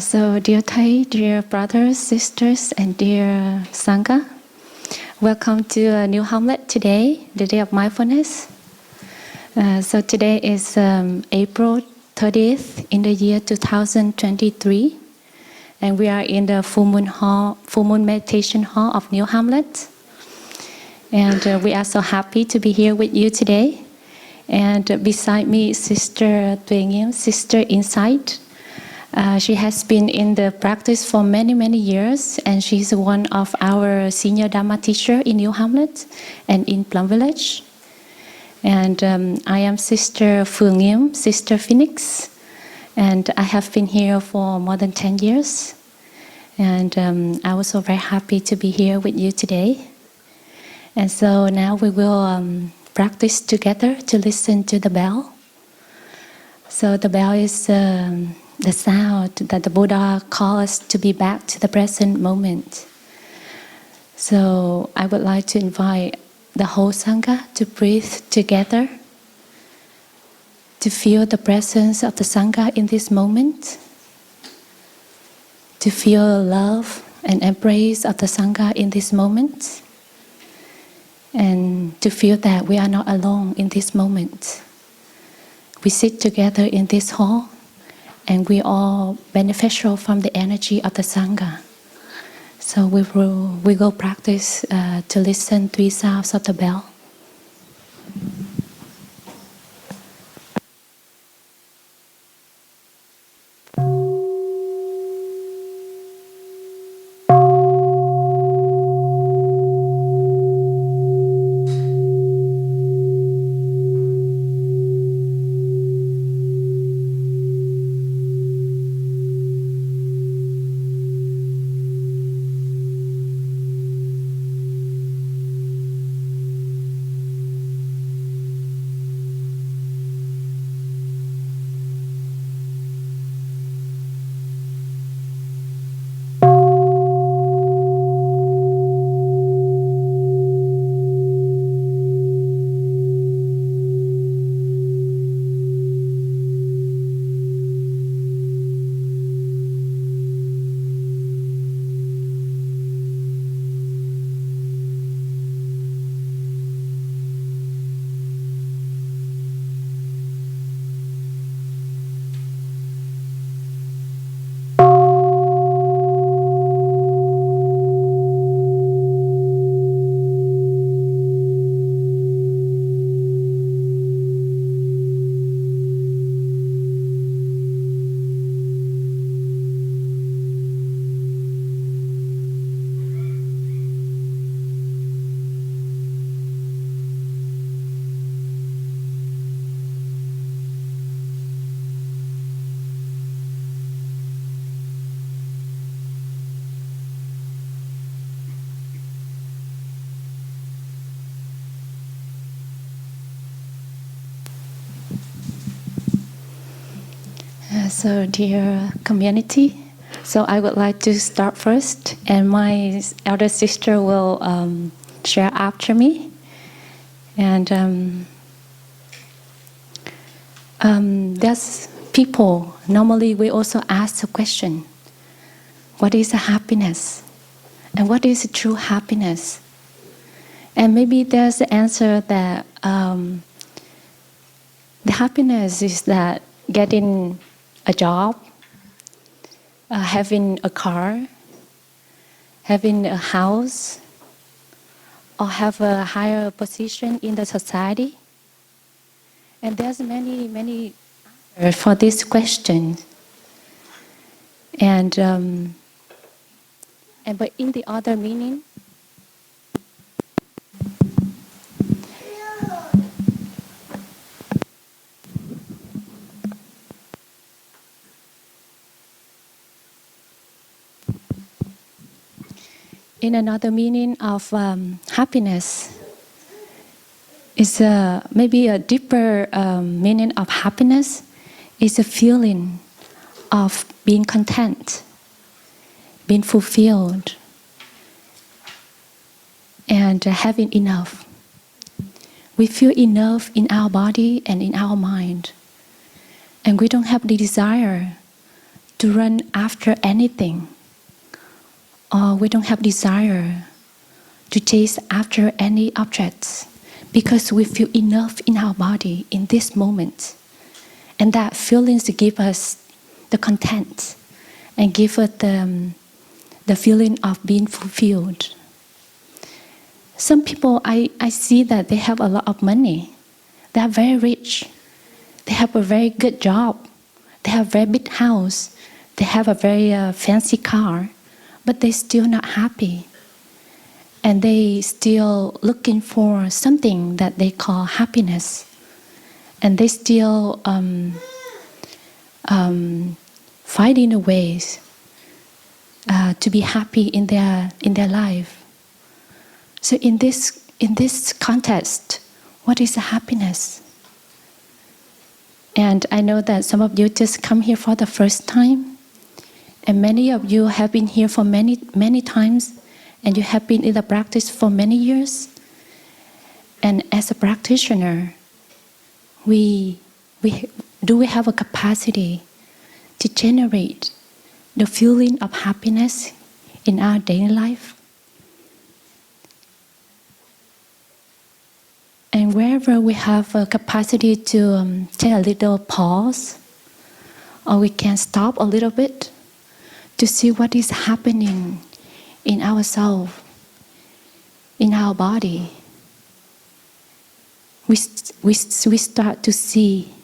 So, dear Thai, dear brothers, sisters, and dear Sangha, welcome to New Hamlet today, the day of mindfulness. So today is April 30th in the year 2023, and we are in the full moon meditation hall of New Hamlet. And we are so happy to be here with you today. And beside me, Sister Nghiem, Sister Insight. She has been in the practice for many, many years, and she's one of our senior Dharma teacher in New Hamlet and in Plum Village. And I am Sister Phuong, Sister Phoenix, and I have been here for more than 10 years. And I was so very happy to be here with you today. And so now we will practice together to listen to the bell. So the bell is the sound that the Buddha calls us to be back to the present moment. So I would like to invite the whole Sangha to breathe together, to feel the presence of the Sangha in this moment, to feel love and embrace of the Sangha in this moment, and to feel that we are not alone in this moment. We sit together in this hall, and we all beneficial from the energy of the Sangha. So we will practice to listen 3 sounds of the bell. So dear community, so I would like to start first, and my elder sister will share after me. And there's people, normally we also ask the question, what is happiness? And what is true happiness? And maybe there's the answer that the happiness is that getting a job, having a car, having a house, or have a higher position in the society. And there's many answers for this question. And but in the other meaning, in another meaning of happiness is maybe a deeper meaning of happiness is a feeling of being content, being fulfilled, and having enough. We feel enough in our body and in our mind, and we don't have the desire to run after anything, or we don't have desire to chase after any objects, because we feel enough in our body in this moment. And that feelings give us the content and give us the feeling of being fulfilled. Some people, I see that they have a lot of money. They are very rich. They have a very good job. They have a very big house. They have a very fancy car. But they're still not happy. And they still looking for something that they call happiness. And they still finding ways to be happy in their life. So in this context, what is happiness? And I know that some of you just come here for the first time, and many of you have been here for many times, and you have been in the practice for many years. And as a practitioner, we have a capacity to generate the feeling of happiness in our daily life. And wherever we have a capacity to take a little pause, or we can stop a little bit to see what is happening in ourselves, in our body, we start to see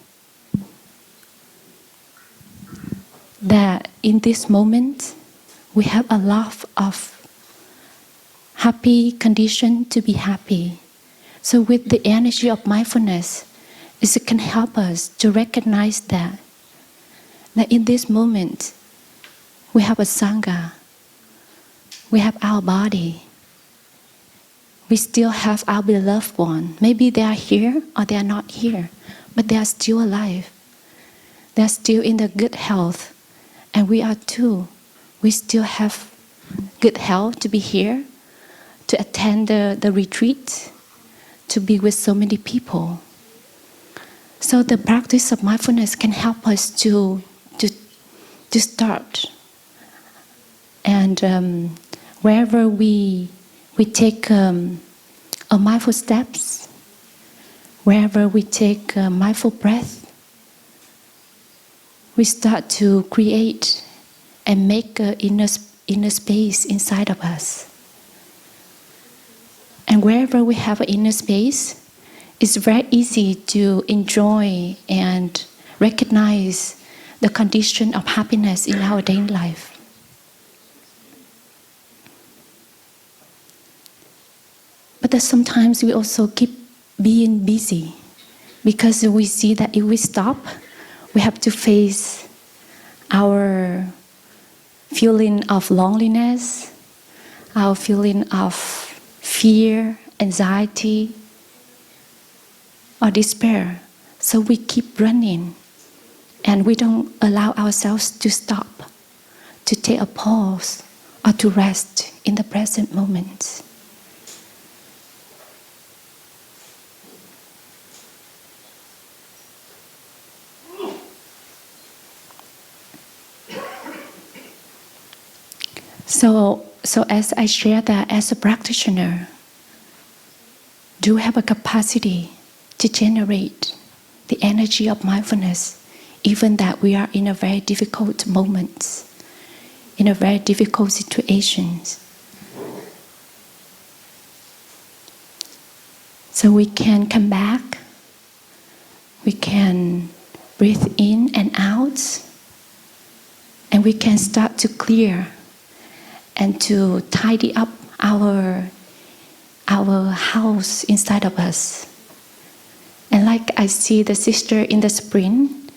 that in this moment we have a lot of happy condition to be happy. So with the energy of mindfulness, it can help us to recognize that in this moment we have a Sangha, we have our body, we still have our beloved one. Maybe they are here or they are not here, but they are still alive. They are still in the good health, and we are too. We still have good health to be here, to attend the retreat, to be with so many people. So the practice of mindfulness can help us to start. And wherever we take a mindful steps, wherever we take a mindful breath, we start to create and make an inner space inside of us. And wherever we have an inner space, it's very easy to enjoy and recognize the condition of happiness in our daily life. But that sometimes we also keep being busy, because we see that if we stop, we have to face our feeling of loneliness, our feeling of fear, anxiety, or despair. So we keep running, and we don't allow ourselves to stop, to take a pause, or to rest in the present moment. So as I share that as a practitioner, do have a capacity to generate the energy of mindfulness, even that we are in a very difficult moment, in a very difficult situations. So we can come back, we can breathe in and out, and we can start to clear and to tidy up our house inside of us. And like I see the sister in the spring,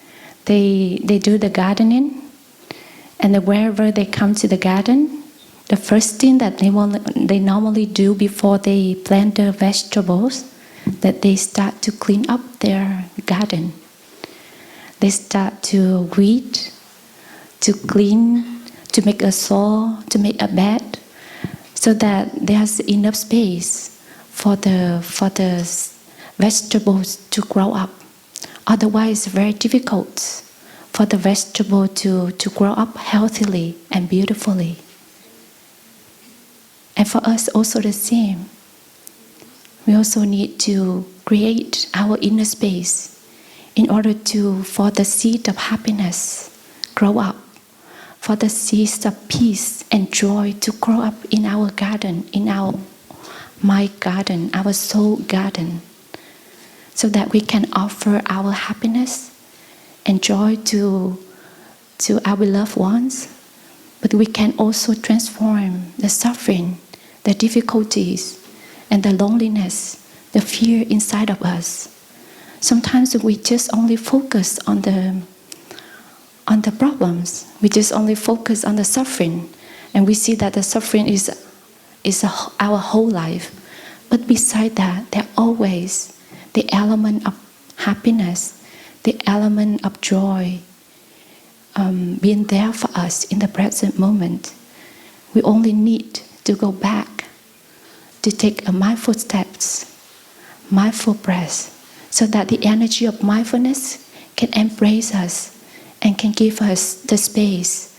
they do the gardening, and wherever they come to the garden, the first thing that they normally do before they plant the vegetables, that they start to clean up their garden. They start to weed, to clean, to make a soil, to make a bed, so that there's enough space for the vegetables to grow up. Otherwise, it's very difficult for the vegetable to grow up healthily and beautifully. And for us also the same. We also need to create our inner space in order for the seed of happiness grow up, for the seeds of peace and joy to grow up in our garden, in our mind garden, our soul garden, so that we can offer our happiness and joy to our beloved ones, but we can also transform the suffering, the difficulties, and the loneliness, the fear inside of us. Sometimes we just only focus on the problems. We just only focus on the suffering, and we see that the suffering is our whole life. But beside that, there always the element of happiness, the element of joy, being there for us in the present moment. We only need to go back to take a mindful steps, mindful breath, so that the energy of mindfulness can embrace us and can give us the space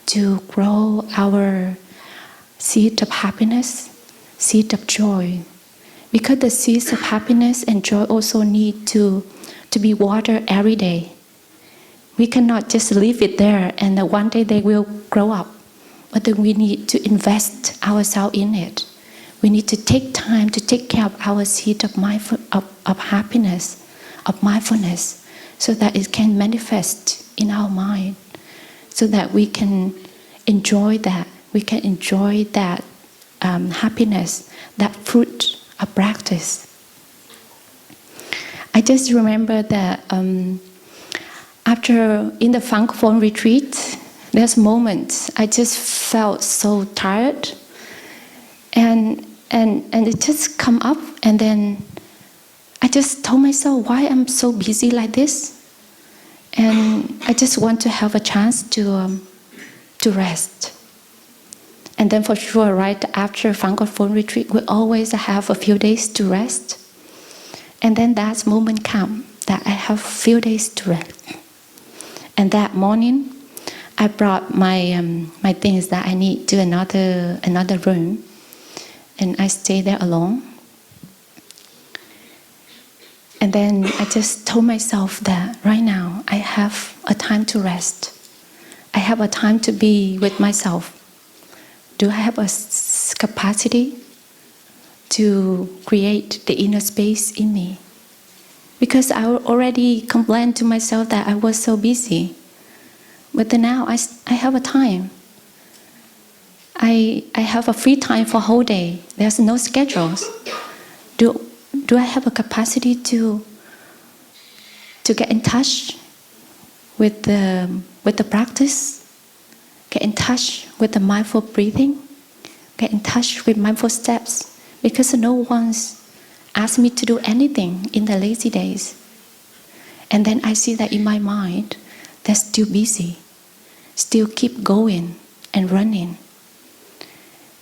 to grow our seed of happiness, seed of joy. Because the seeds of happiness and joy also need to be watered every day. We cannot just leave it there and one day they will grow up. But then we need to invest ourselves in it. We need to take time to take care of our seed of happiness, of mindfulness, so that it can manifest in our mind, so that we can enjoy that. We can enjoy that happiness, that fruit of practice. I just remember that after in the Phuong retreat, there's moments I just felt so tired, and it just come up, and then I just told myself why I'm so busy like this, and I just want to have a chance to rest. And then for sure, right after Phuong retreat, we always have a few days to rest. And then that moment come that I have a few days to rest. And that morning, I brought my things that I need to another room, and I stay there alone. And then I just told myself that right now I have a time to rest. I have a time to be with myself. Do I have a capacity to create the inner space in me? Because I already complained to myself that I was so busy. But then now I have a time. I have a free time for a whole day. There's no schedules. Do I have a capacity to get in touch with the practice? Get in touch with the mindful breathing? Get in touch with mindful steps? Because no one's asked me to do anything in the lazy days. And then I see that in my mind, they're still busy, still keep going and running.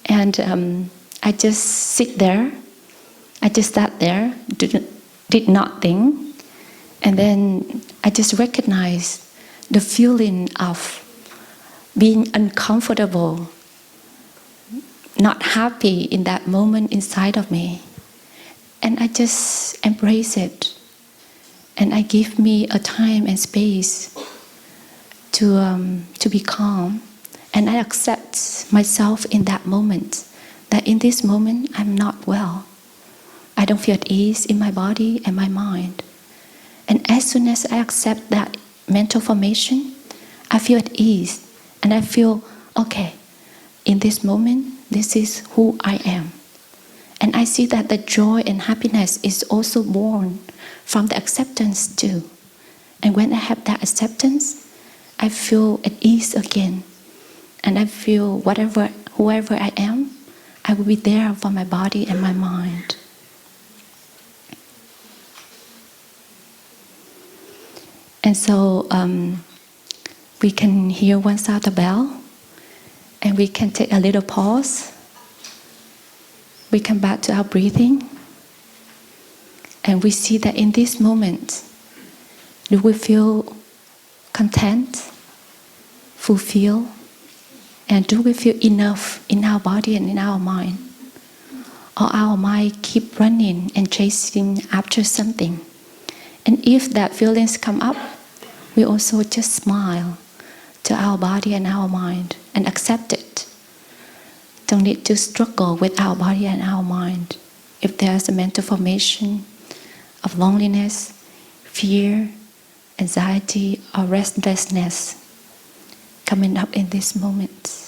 And I just sit there. I just sat there, did not think. And then I just recognized the feeling of being uncomfortable, not happy in that moment inside of me. And I just embrace it. And I give me a time and space to be calm. And I accept myself in that moment, that in this moment I'm not well. I don't feel at ease in my body and my mind. And as soon as I accept that mental formation, I feel at ease. And I feel, okay, in this moment, this is who I am. And I see that the joy and happiness is also born from the acceptance too. And when I have that acceptance, I feel at ease again. And I feel whoever I am, I will be there for my body and my mind. And so we can hear one sound of bell, and we can take a little pause. We come back to our breathing, and we see that in this moment, do we feel content, fulfilled, and do we feel enough in our body and in our mind? Or our mind keep running and chasing after something? And if that feelings come up, we also just smile to our body and our mind and accept it. Don't need to struggle with our body and our mind. If there's a mental formation of loneliness, fear, anxiety, or restlessness coming up in these moments.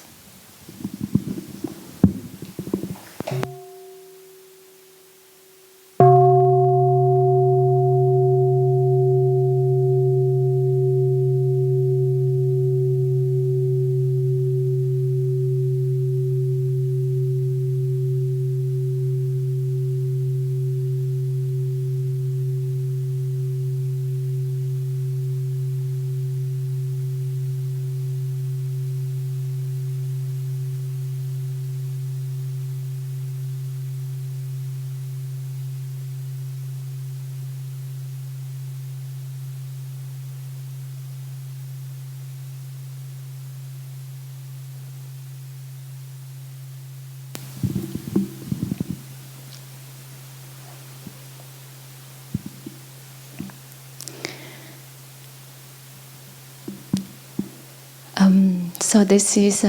So this is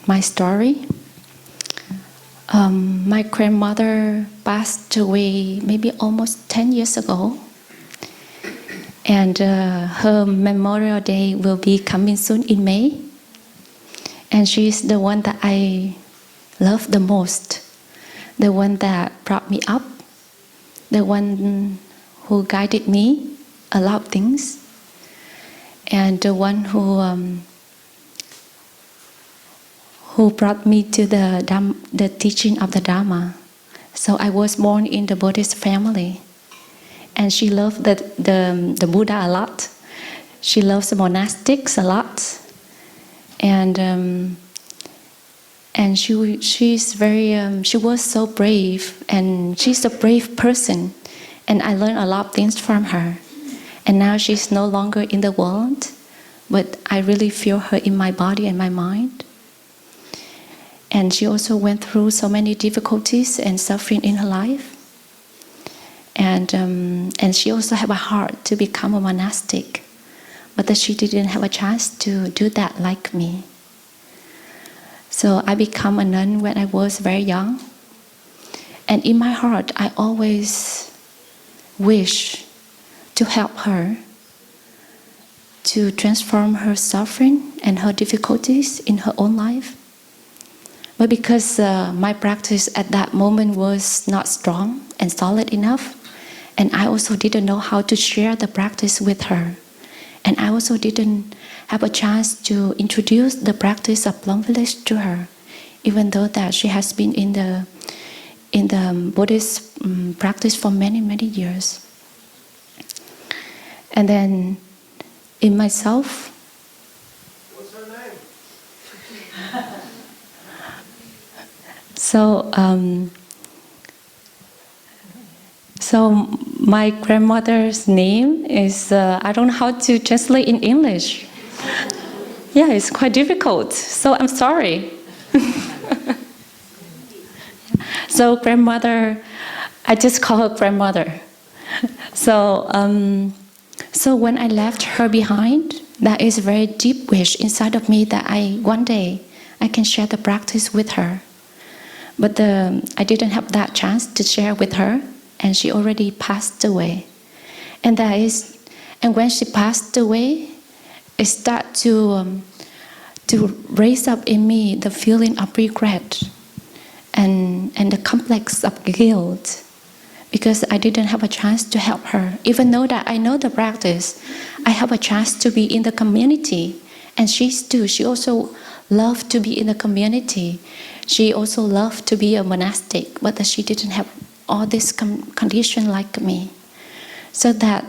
my story. My grandmother passed away maybe almost 10 years ago. And her Memorial Day will be coming soon in May. And she's the one that I love the most. The one that brought me up. The one who guided me a lot of things. And the one who brought me to the teaching of the Dharma. So I was born in the Buddhist family. And she loved the Buddha a lot. She loves the monastics a lot. And she was so brave, and she's a brave person. And I learned a lot of things from her. And now she's no longer in the world, but I really feel her in my body and my mind. And she also went through so many difficulties and suffering in her life. And she also had a heart to become a monastic, but that she didn't have a chance to do that like me. So I became a nun when I was very young. And in my heart, I always wish to help her to transform her suffering and her difficulties in her own life. But because my practice at that moment was not strong and solid enough, and I also didn't know how to share the practice with her. And I also didn't have a chance to introduce the practice of Plum village to her, even though that she has been in the Buddhist practice for many, many years. And then in myself, what's her name? So my grandmother's name is, I don't know how to translate in English. Yeah, it's quite difficult, so I'm sorry. So grandmother, I just call her grandmother. So when I left her behind, that is a very deep wish inside of me that one day I can share the practice with her. But I didn't have that chance to share with her, and she already passed away. And when she passed away, it started to raise up in me the feeling of regret and the complex of guilt, because I didn't have a chance to help her. Even though that I know the practice, I have a chance to be in the community, and she also loved to be in the community. She also loved to be a monastic, but she didn't have all this condition like me. So that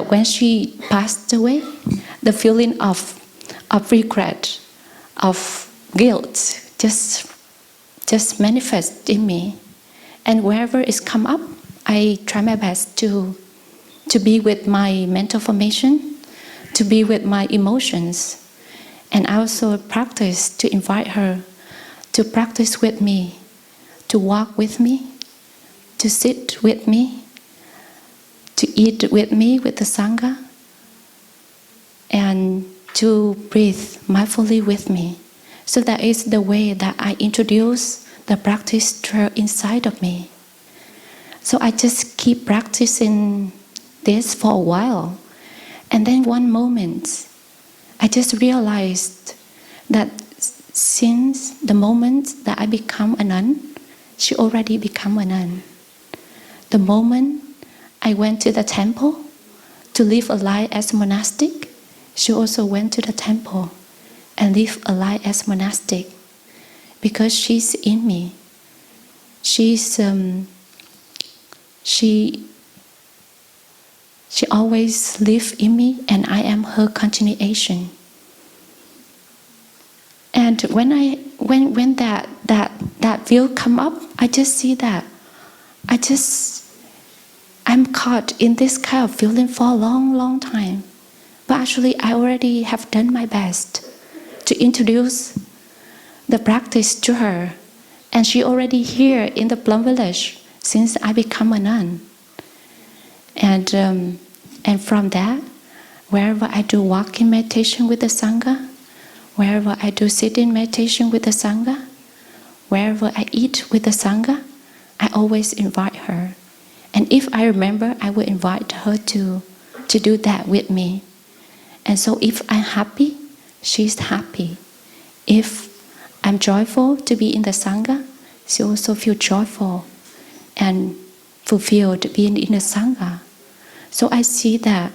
when she passed away, the feeling of regret, of guilt, just manifest in me. And wherever it's come up, I try my best to to be with my mental formation, to be with my emotions. And I also practice to invite her to practice with me, to walk with me, to sit with me, to eat with me with the Sangha, and to breathe mindfully with me. So that is the way that I introduce the practice to her inside of me. So I just keep practicing this for a while. And then one moment, I just realized that since the moment that I become a nun, she already become a nun. The moment I went to the temple to live a life as monastic, she also went to the temple and live a life as monastic, because she's in me. She always lives in me, and I am her continuation. And when that view come up, I just see that I'm caught in this kind of feeling for a long time. But actually, I already have done my best to introduce the practice to her, and she already here in the Plum village since I become a nun. And from that, wherever I do walking meditation with the Sangha, wherever I do sitting meditation with the Sangha, wherever I eat with the Sangha, I always invite her. And if I remember, I will invite her to do that with me. And so if I'm happy, she's happy. If I'm joyful to be in the Sangha, she also feels joyful and fulfilled being in the Sangha. So I see that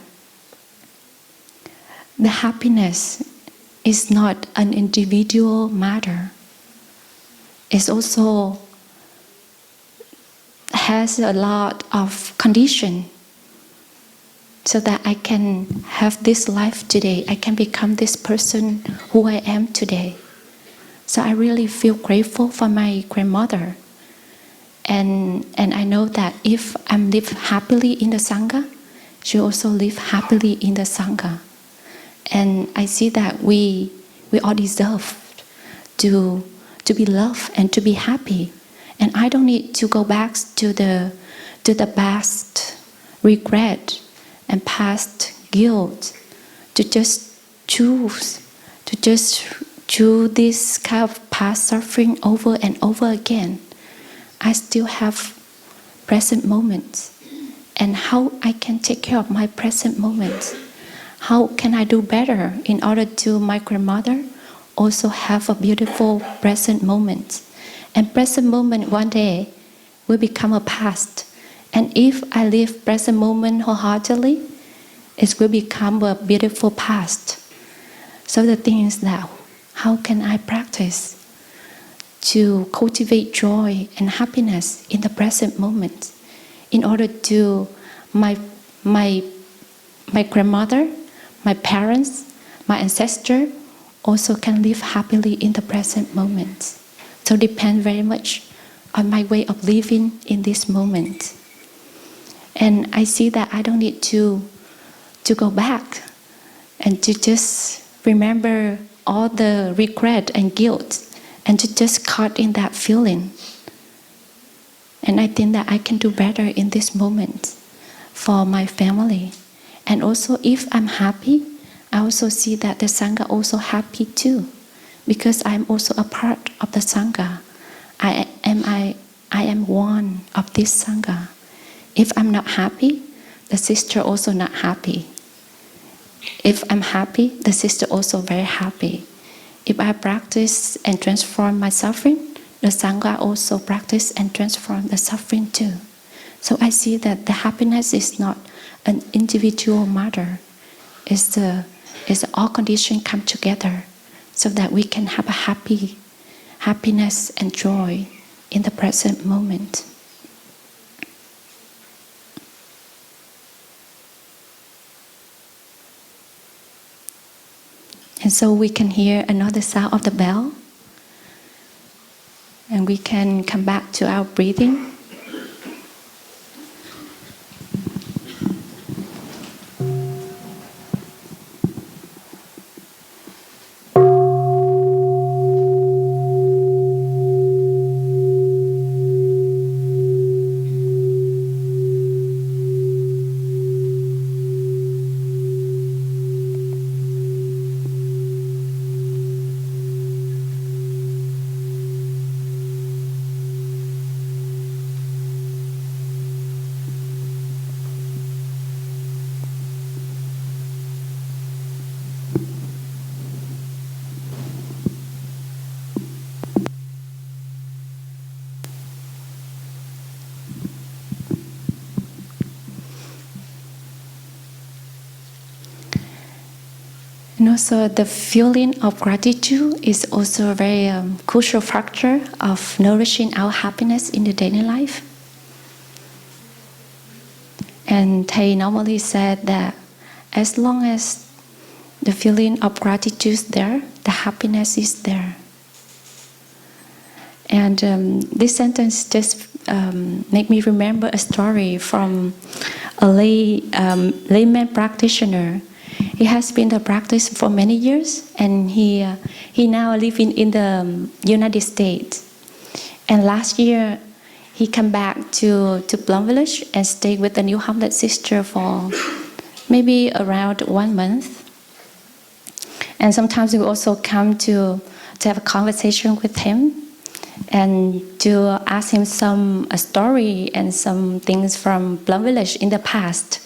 the happiness is not an individual matter. It also has a lot of condition, so that I can have this life today. I can become this person who I am today. So I really feel grateful for my grandmother. And I know that if I live happily in the Sangha, she also live happily in the Sangha. And I see that we all deserve to be loved and to be happy. And I don't need to go back to the past regret and past guilt to just choose this kind of past suffering over and over again. I still have present moments, and how I can take care of my present moments. How can I do better in order to my grandmother also have a beautiful present moment? And present moment one day will become a past. And if I live present moment wholeheartedly, it will become a beautiful past. So the thing is that, how can I practice to cultivate joy and happiness in the present moment, in order to my grandmother, my parents, my ancestor also can live happily in the present moment. So depend very much on my way of living in this moment. And I see that I don't need to go back and to just remember all the regret and guilt and to just caught in that feeling. And I think that I can do better in this moment for my family. And also if I'm happy, I also see that the Sangha also happy too, because I'm also a part of the Sangha. I am one of this Sangha. If I'm not happy, the sister also not happy. If I'm happy, the sister also very happy. If I practice and transform my suffering, the Sangha also practice and transform the suffering too. So I see that the happiness is not an individual matter. It's all conditions come together so that we can have a happiness and joy in the present moment. And so we can hear another sound of the bell. And we can come back to our breathing. So the feeling of gratitude is also a very crucial factor of nourishing our happiness in the daily life. And Thầy normally said that as long as the feeling of gratitude is there, the happiness is there. And this sentence just make me remember a story from a layman practitioner. He has been a practice for many years, and he now living in the United States. And last year, he came back to Plum village and stayed with the new Hamlet sister for maybe around 1 month. And sometimes we also come to have a conversation with him and to ask him a story and some things from Plum village in the past.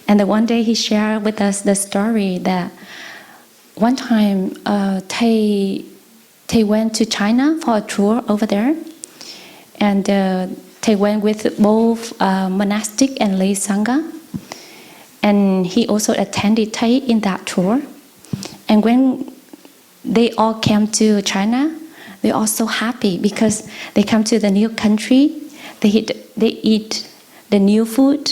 And then one day he shared with us the story that one time Thầy went to China for a tour over there. And Thầy went with both monastic and lay sangha. And he also attended Thầy in that tour. And when they all came to China, they are so happy because they come to the new country, they eat the new food,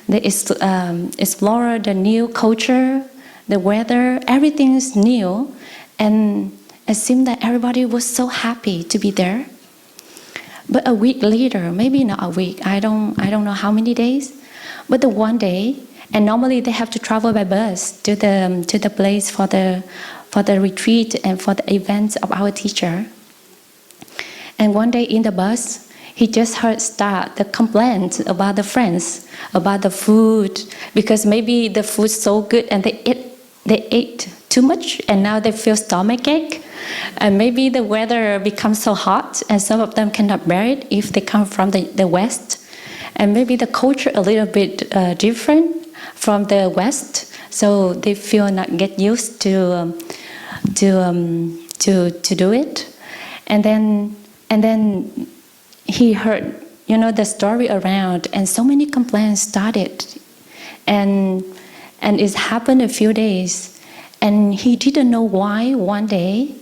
they explore the new culture, the weather, everything is new. And it seemed that everybody was so happy to be there. But a week later, maybe not a week, I don't know how many days, but the one day, and normally they have to travel by bus to the place for the retreat and for the events of our teacher. And one day in the bus, he just heard start the complaint about the friends, about the food, because maybe the food's so good and they ate too much and now they feel stomachache. And maybe the weather becomes so hot and some of them cannot bear it if they come from the West. And maybe the culture a little bit different from the West, so they feel not get used to do it. And then he heard, the story around, and so many complaints started, and it happened a few days, and he didn't know why. One day,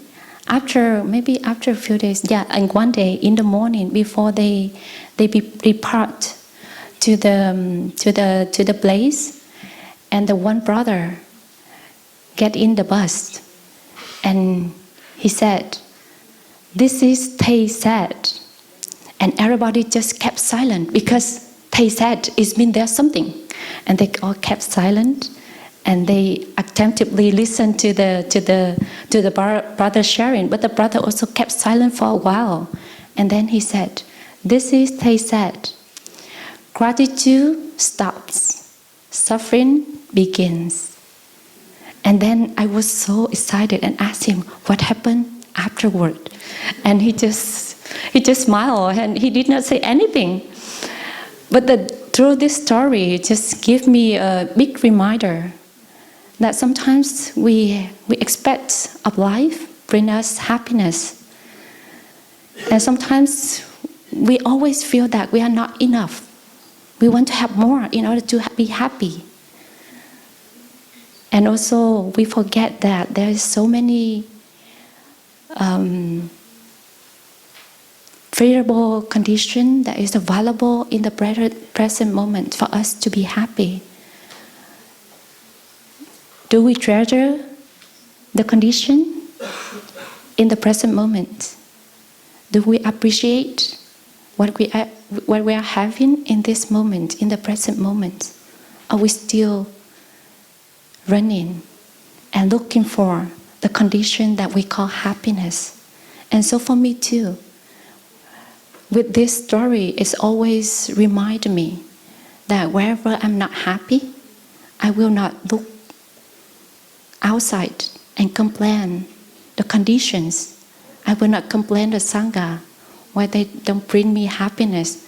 after a few days, and one day in the morning before they depart to the place, and the one brother get in the bus, and he said, "This is Thầy said," and everybody just kept silent because Thầy said it's been there something, and they all kept silent, and they attentively listened to the brother sharing, but the brother also kept silent for a while, and then he said, "This is Thầy said. Gratitude stops, suffering begins." And then I was so excited and asked him what happened afterward, and he just smiled and he did not say anything. But through this story, it just gave me a big reminder that sometimes we expect of life bring us happiness, and sometimes we always feel that we are not enough. We want to have more in order to be happy. And also we forget that there is so many favorable condition that is available in the present moment for us to be happy. Do we treasure the condition in the present moment? Do we appreciate what we are having in this moment, in the present moment? Are we still running and looking for the condition that we call happiness? And so for me too, with this story, it's always remind me that wherever I'm not happy, I will not look outside and complain the conditions. I will not complain the Sangha, why they don't bring me happiness,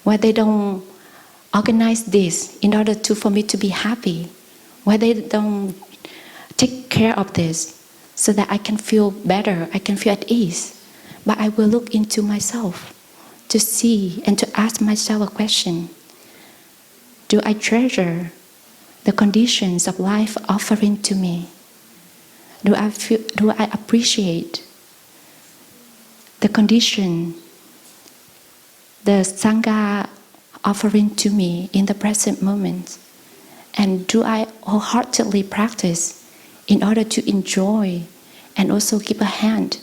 why they don't organize this in order for me to be happy, why they don't take care of this so that I can feel better, I can feel at ease. But I will look into myself to see and to ask myself a question. Do I treasure the conditions of life offering to me? Do I appreciate the condition the Sangha offering to me in the present moment? And do I wholeheartedly practice in order to enjoy and also give a hand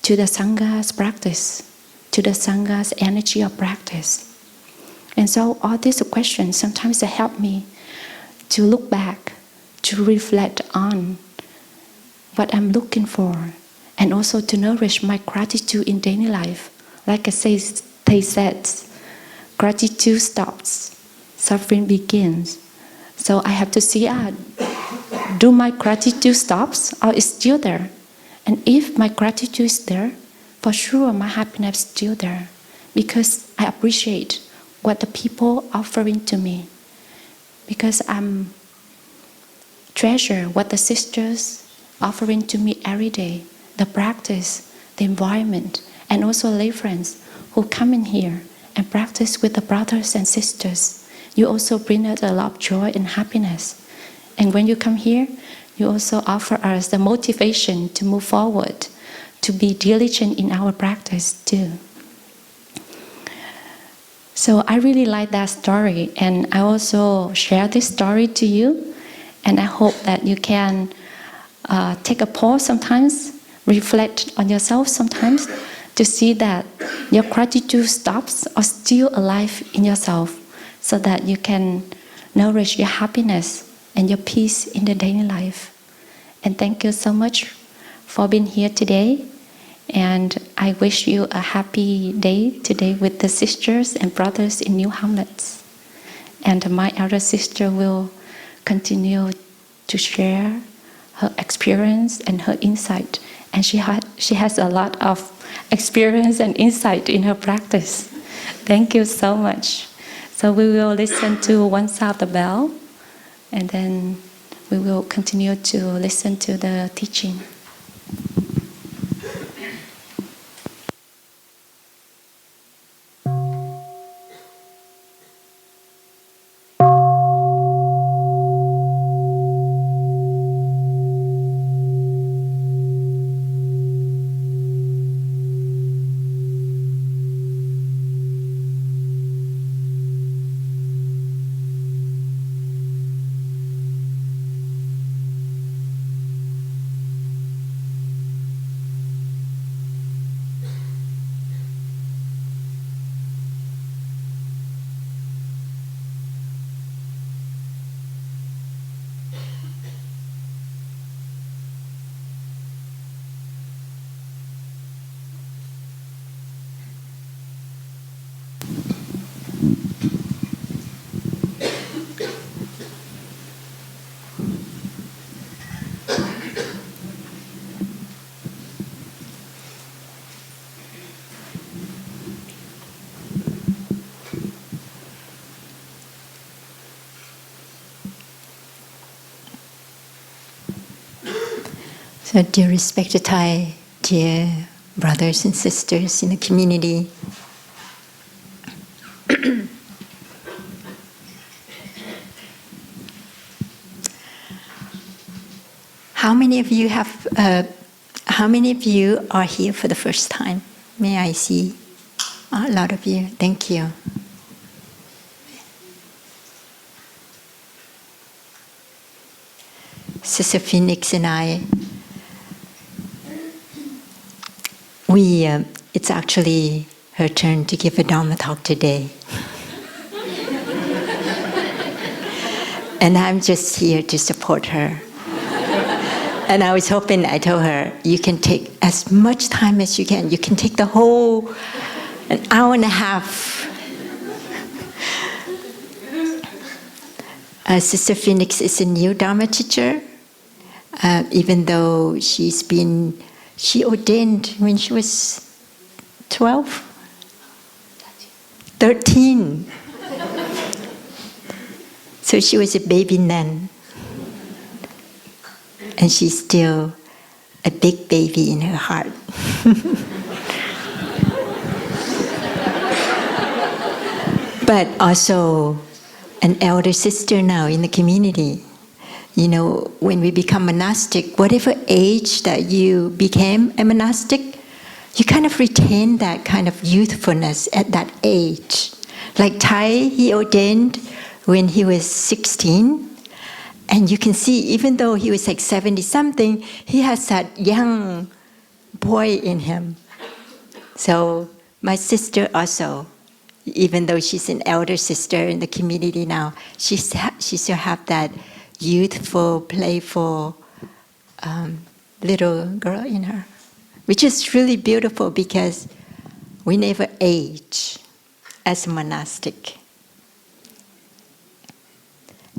to the Sangha's practice, to the Sangha's energy of practice? And so all these questions sometimes they help me to look back, to reflect on what I'm looking for, and also to nourish my gratitude in daily life. Like they said, gratitude stops, suffering begins. So I have to see, do my gratitude stops or is still there? And if my gratitude is there, for sure my happiness is still there, because I appreciate what the people offering to me, because I'm treasure what the sisters offering to me every day, the practice, the environment, and also lay friends who come in here and practice with the brothers and sisters. You also bring us a lot of joy and happiness. And when you come here, you also offer us the motivation to move forward, to be diligent in our practice too. So I really like that story, and I also share this story to you. And I hope that you can take a pause sometimes, reflect on yourself sometimes, to see that your gratitude stops or still alive in yourself, so that you can nourish your happiness and your peace in the daily life. And thank you so much for being here today. And I wish you a happy day today with the sisters and brothers in New Hamlet. And my elder sister will continue to share her experience and her insight. And she has a lot of experience and insight in her practice. Thank you so much. So we will listen to one sound of the bell, and then we will continue to listen to the teaching. So, dear respected Thai, dear brothers and sisters in the community, how many of you are here for the first time? May I see a lot of you? Thank you. Sister Phoenix and I, it's actually her turn to give a Dharma talk today. And I'm just here to support her. And I was hoping, I told her, you can take as much time as you can. You can take the whole an hour and a half. Sister Phoenix is a new Dharma teacher, even though she ordained when she was 12? 13. So she was a baby nun. And she's still a big baby in her heart. But also an elder sister now in the community. You know, when we become monastic, whatever age that you became a monastic, you kind of retain that kind of youthfulness at that age. Like Thai, he ordained when he was 16, and you can see, even though he was like 70-something, he has that young boy in him. So my sister also, even though she's an elder sister in the community now, she still have that youthful, playful little girl in her, which is really beautiful because we never age as a monastic.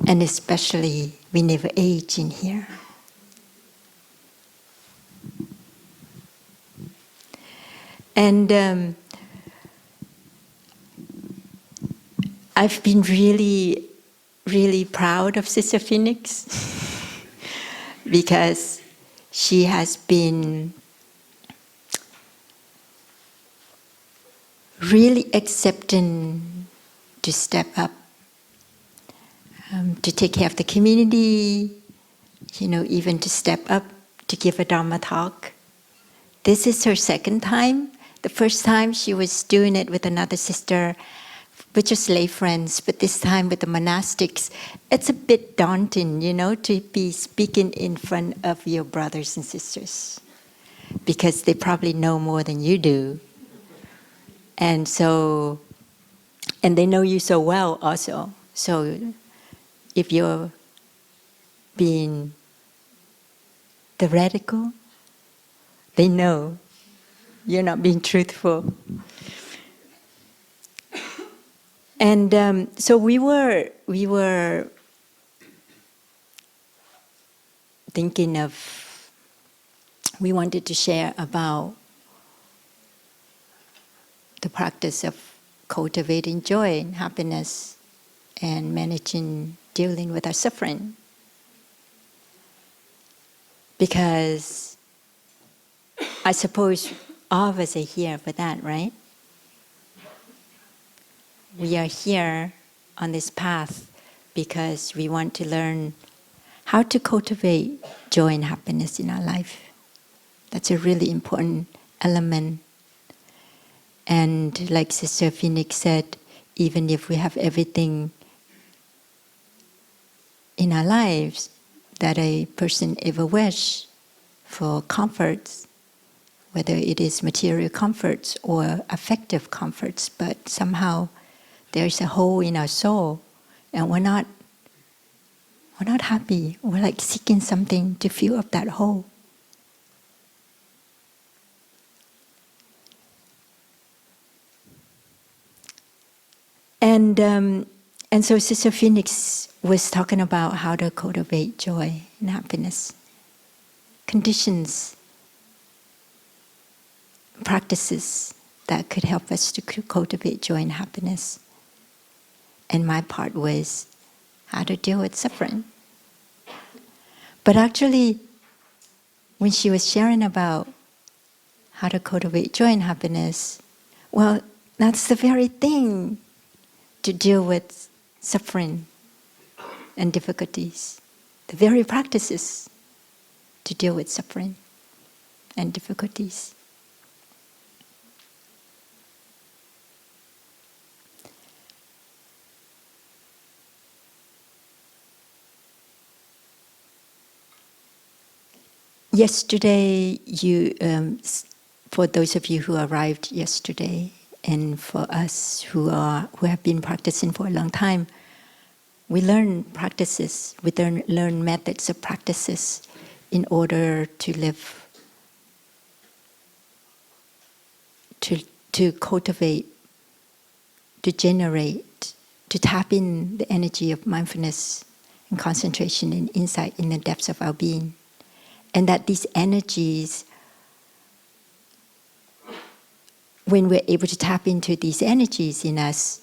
And especially, we never age in here. And I've been really, really proud of Sister Phoenix because she has been really accepting to step up, to take care of the community, you know, even to step up to give a Dharma talk. This is her second time. The first time she was doing it with another sister, with just lay friends, but this time with the monastics. It's a bit daunting, you know, to be speaking in front of your brothers and sisters, because they probably know more than you do. And so, and they know you so well also. So if you're being the radical, they know you're not being truthful. And so we were thinking of, we wanted to share about the practice of cultivating joy and happiness and managing, dealing with our suffering. Because I suppose all of us are here for that, right? We are here on this path because we want to learn how to cultivate joy and happiness in our life. That's a really important element. And like Sister Phoenix said, even if we have everything in our lives that a person ever wish for comforts, whether it is material comforts or affective comforts, but somehow there's a hole in our soul and we're not happy. We're like seeking something to fill up that hole. And so Sister Phoenix was talking about how to cultivate joy and happiness. Conditions, practices that could help us to cultivate joy and happiness. And my part was how to deal with suffering. But actually, when she was sharing about how to cultivate joy and happiness, well, that's the very thing to deal with suffering and difficulties. The very practices to deal with suffering and difficulties. Yesterday, for those of you who arrived yesterday, and for us who have been practicing for a long time, we learn practices, we learn methods of practices in order to live, to cultivate, to generate, to tap in the energy of mindfulness and concentration and insight in the depths of our being. And that these energies, when we're able to tap into these energies in us,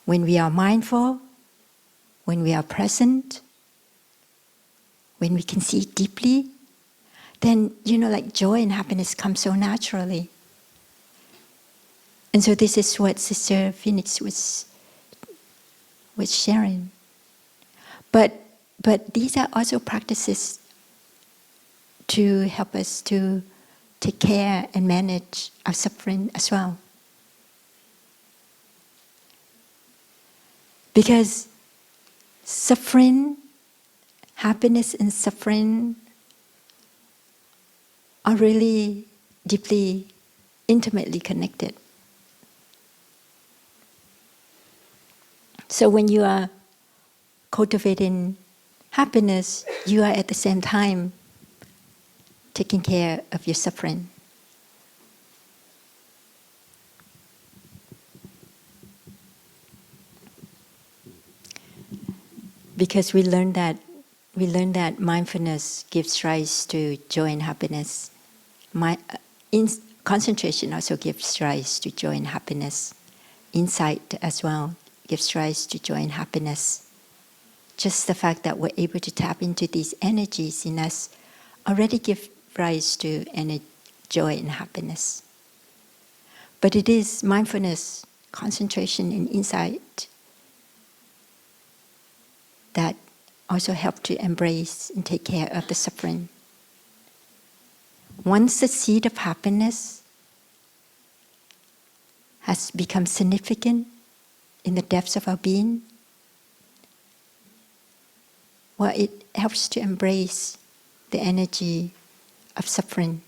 when we are mindful, when we are present, when we can see deeply, then, like joy and happiness come so naturally. And so this is what Sister Phoenix was sharing. But these are also practices to help us to take care and manage our suffering as well. Because suffering, happiness and suffering are really deeply, intimately connected. So when you are cultivating happiness, you are at the same time taking care of your suffering. Because we learn that mindfulness gives rise to joy and happiness. Concentration also gives rise to joy and happiness. Insight as well gives rise to joy and happiness. Just the fact that we're able to tap into these energies in us already gives rise to joy and happiness. But it is mindfulness, concentration, and insight that also help to embrace and take care of the suffering. Once the seed of happiness has become significant in the depths of our being, well, it helps to embrace the energy of suffering,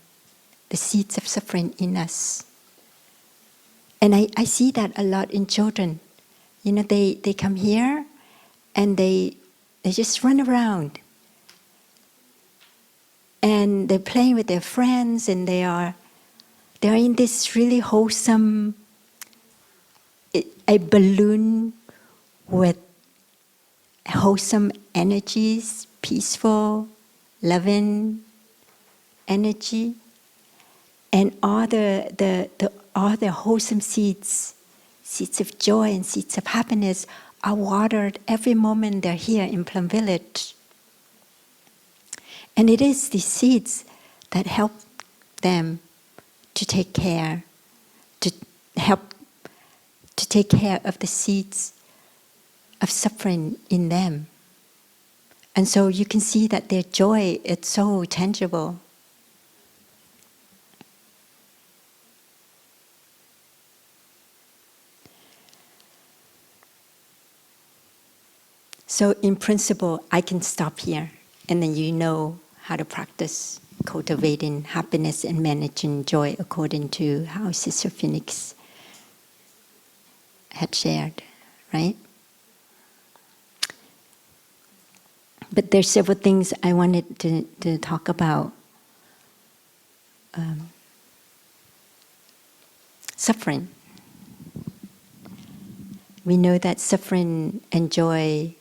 the seeds of suffering in us. And I see that a lot in children. You know, they come here and they just run around. And they're playing with their friends, and they're in this really wholesome, a balloon with wholesome energies, peaceful, loving energy, and all the wholesome seeds of joy and seeds of happiness are watered every moment they're here in Plum Village. And it is these seeds that help them to take care, to help to take care of the seeds of suffering in them. And so you can see that their joy is so tangible. So in principle, I can stop here, and then you know how to practice cultivating happiness and managing joy according to how Sister Phoenix had shared, right? But there's several things I wanted to talk about. Suffering. We know that suffering and joy,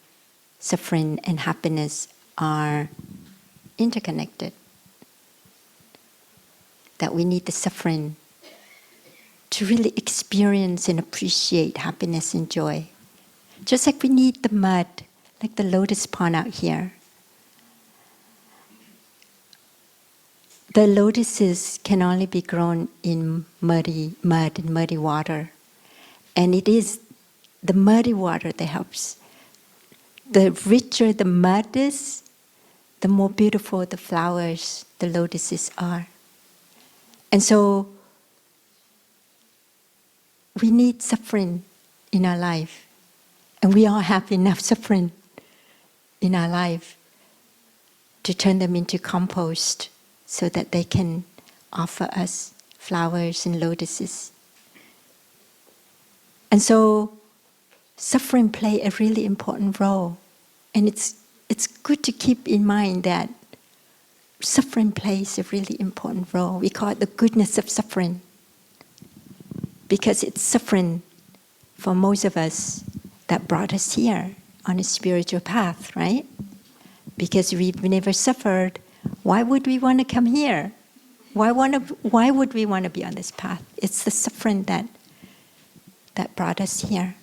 suffering and happiness are interconnected. That we need the suffering to really experience and appreciate happiness and joy. Just like we need the mud, like the lotus pond out here. The lotuses can only be grown in mud and muddy water. And it is the muddy water that helps. The richer the mud is, the more beautiful the flowers, the lotuses are. And so, we need suffering in our life. And we all have enough suffering in our life to turn them into compost so that they can offer us flowers and lotuses. And so, suffering play a really important role. And it's good to keep in mind that suffering plays a really important role. We call it the goodness of suffering. Because it's suffering for most of us that brought us here on a spiritual path, right? Because we've never suffered, why would we want to come here? Why would we want to be on this path? It's the suffering that brought us here.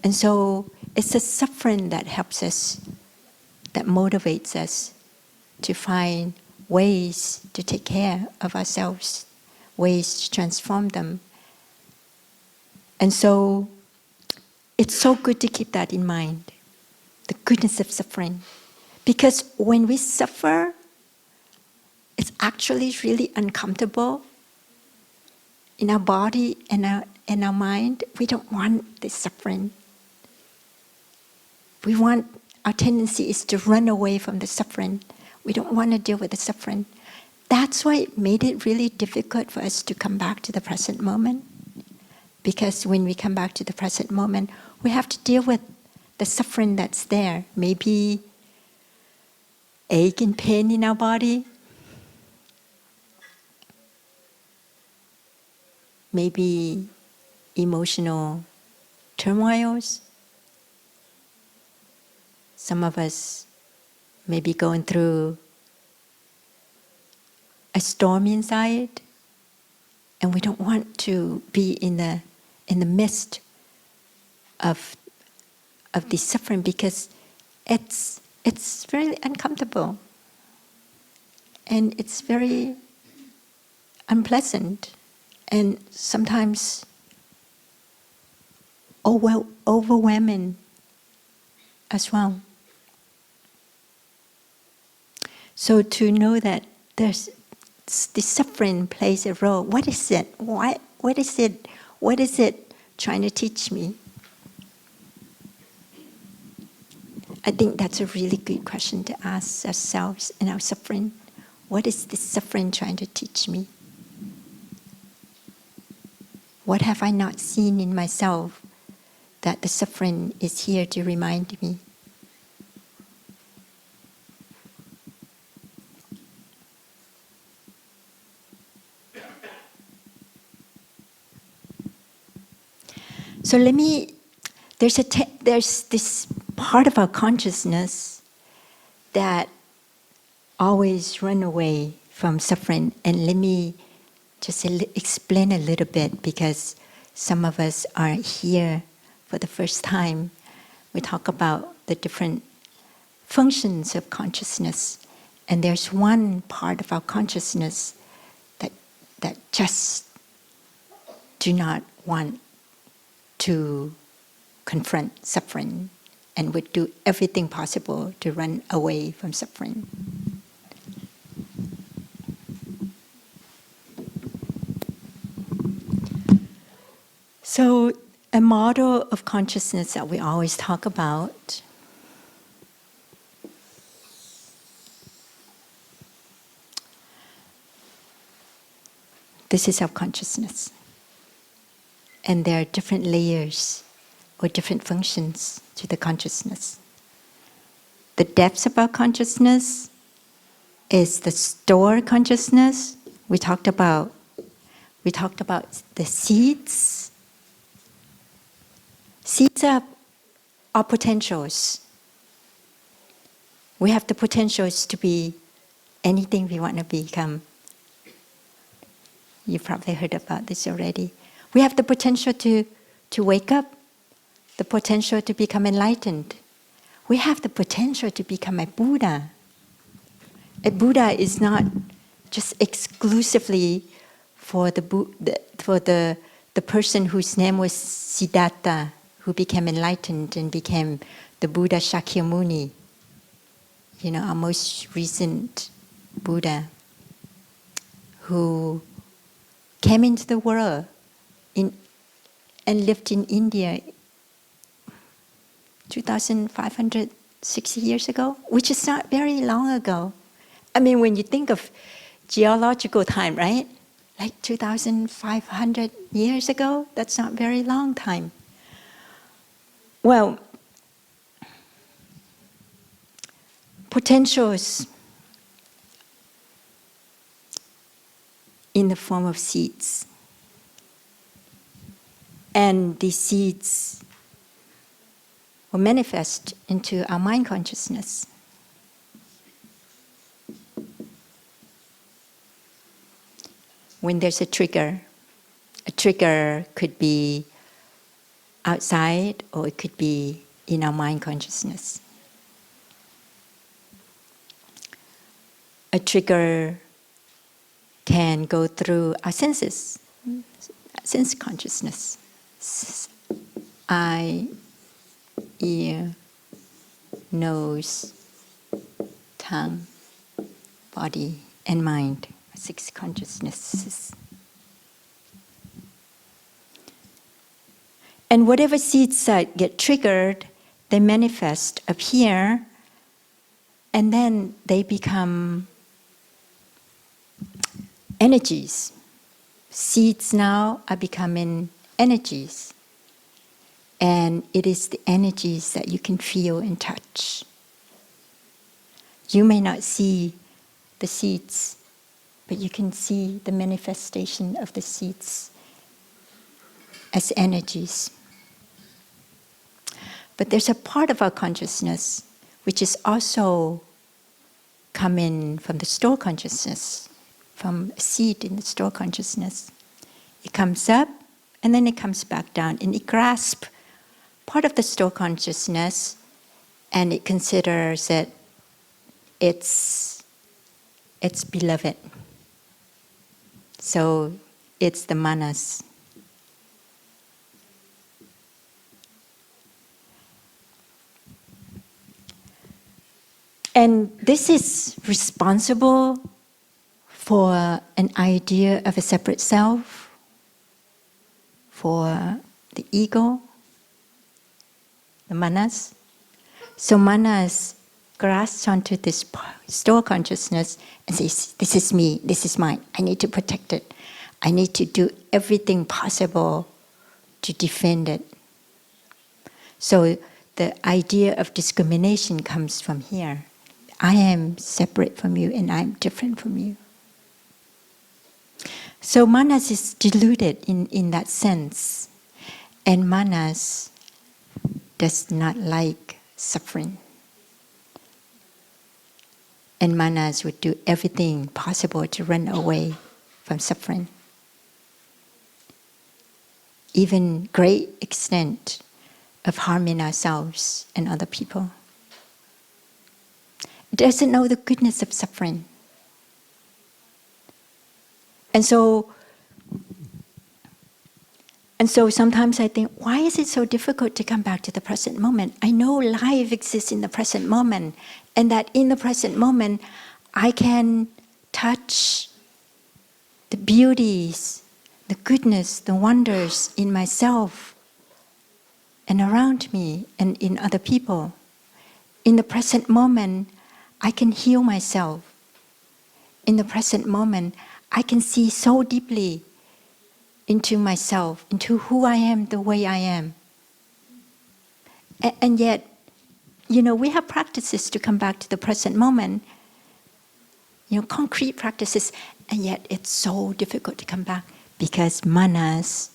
And so it's the suffering that helps us, that motivates us to find ways to take care of ourselves, ways to transform them. And so it's so good to keep that in mind. the goodness of suffering. Because when we suffer, it's actually really uncomfortable in our body and our mind. We don't want this suffering. Our tendency is to run away from the suffering. We don't want to deal with the suffering. That's why it made it really difficult for us to come back to the present moment. Because when we come back to the present moment, we have to deal with the suffering that's there. Maybe ache and pain in our body. Maybe emotional turmoils. Some of us may be going through a storm inside, and we don't want to be in the midst of this suffering because it's very uncomfortable and it's very unpleasant and sometimes overwhelming as well. So to know that there's this suffering plays a role. What is it? What is it? What is it trying to teach me? I think that's a really good question to ask ourselves in our suffering. What is this suffering trying to teach me? What have I not seen in myself that the suffering is here to remind me? So there's this part of our consciousness that always run away from suffering. And let me just explain a little bit, because some of us are here for the first time. We talk about the different functions of consciousness. And there's one part of our consciousness that just do not want to confront suffering and would do everything possible to run away from suffering. So a model of consciousness that we always talk about this is our consciousness. And there are different layers or different functions to the consciousness. The depths of our consciousness is the store consciousness. We talked about the seeds. Seeds are potentials. We have the potentials to be anything we want to become. You've probably heard about this already. We have the potential to wake up, the potential to become enlightened. We have the potential to become a Buddha. A Buddha is not just exclusively for the person whose name was Siddhartha, who became enlightened and became the Buddha Shakyamuni, our most recent Buddha, who came into the world and lived in India 2,560 years ago, which is not very long ago. I mean, when you think of geological time, right? Like 2,500 years ago, that's not very long time. Well, potentials in the form of seeds. And these seeds will manifest into our mind consciousness. When there's a trigger could be outside or it could be in our mind consciousness. A trigger can go through our senses, sense consciousness. Eye, ear, nose, tongue, body, and mind, 6 consciousnesses. And whatever seeds that get triggered, they manifest, appear, and then they become energies. Seeds now are becoming energies. And it is the energies that you can feel and touch. You may not see the seeds, but you can see the manifestation of the seeds as energies. But there's a part of our consciousness which is also coming from the store consciousness, from a seed in the store consciousness. It comes up and then it comes back down, and it grasps part of the store consciousness and it considers that it's beloved. So it's the manas. And this is responsible for an idea of a separate self, for the ego, the manas. So manas grasps onto this store consciousness and says, this is me, this is mine, I need to protect it. I need to do everything possible to defend it. So the idea of discrimination comes from here. I am separate from you and I am different from you. So manas is deluded in that sense. And manas does not like suffering. And manas would do everything possible to run away from suffering. Even great extent of harming ourselves and other people. It doesn't know the goodness of suffering. And so sometimes I think, why is it so difficult to come back to the present moment? I know life exists in the present moment, and that in the present moment, I can touch the beauties, the goodness, the wonders in myself and around me and in other people. In the present moment, I can heal myself. In the present moment, I can see so deeply into myself, into who I am, the way I am. And yet, we have practices to come back to the present moment, concrete practices, and yet it's so difficult to come back because manas,